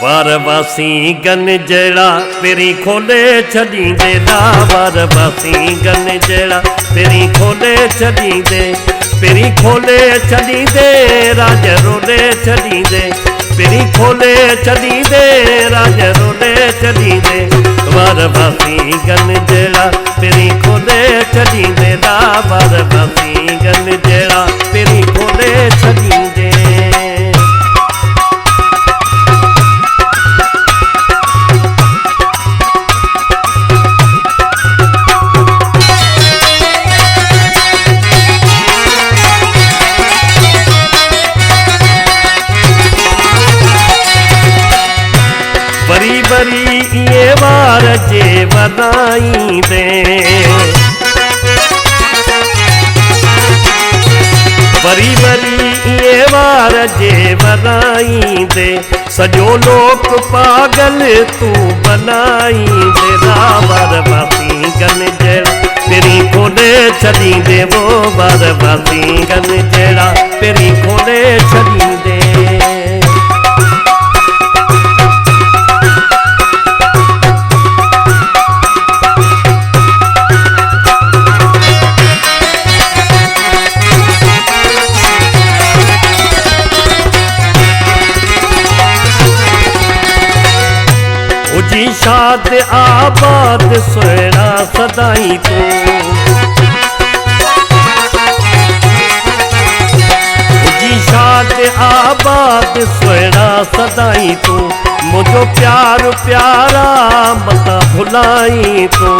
वारवासी gun जड़ा तेरी खोले छॾींदे ना वारवासी गन जड़ा तेरी खोले छॾींदे तेरी खोले छॾींदे राज रोले छॾींदे तेरी खोले छॾींदे राज रोले छॾींदे वारवासी गन जड़ा तेरी खोले छॾींदे ना वारवासी गन जड़ा तेरी खोले छॾींदे। बरी बरी ये वार जे वधाईंदे बरी बरी ये वार जे वधाईंदे सॼो लोक पागल तू बनाईंदे ना वारवासी गन जड़ा तेरी खोले छॾींदे वो वारवासी गन जड़ा तेरी खोले छॾींदे। जी शाद आबाद सोना सदाई तू जी शाद आबाद सोना सदाई तू मुझो प्यार प्यारा मता भुलाई तू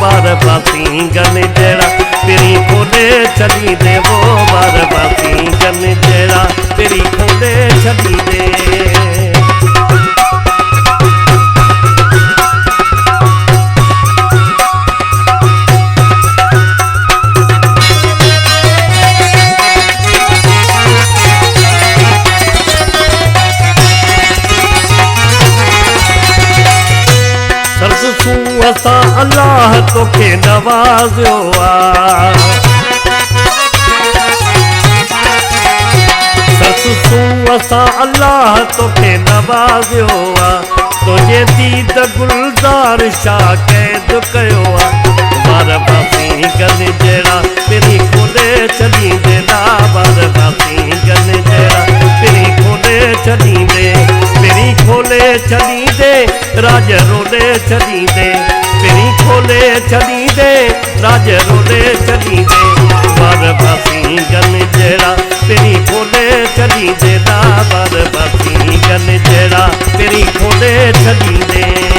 वारवासी गन जड़ा तेरी खोले छॾींदे वो वारवासी गन जड़ा तेरी खोले छॾींदे। असां अल्लाह तोखे नवाज़ियो आ ससु असां अल्लाह तोखे नवाज़ियो आ तुझे दीद गुलज़ार शाह कैद कयो आ वारवासी गन जड़ा तेरी खोले छॾींदे ना वारवासी गन जड़ा तेरी खोले छॾींदे तेरी खोले छॾींदे राज रोले छॾींदे तेरी खोले छॾींदे राज रोले छॾींदे वारवासी गन जड़ा तेरी खोले छॾींदे ना वारवासी गन जड़ा तेरी खोले छॾींदे।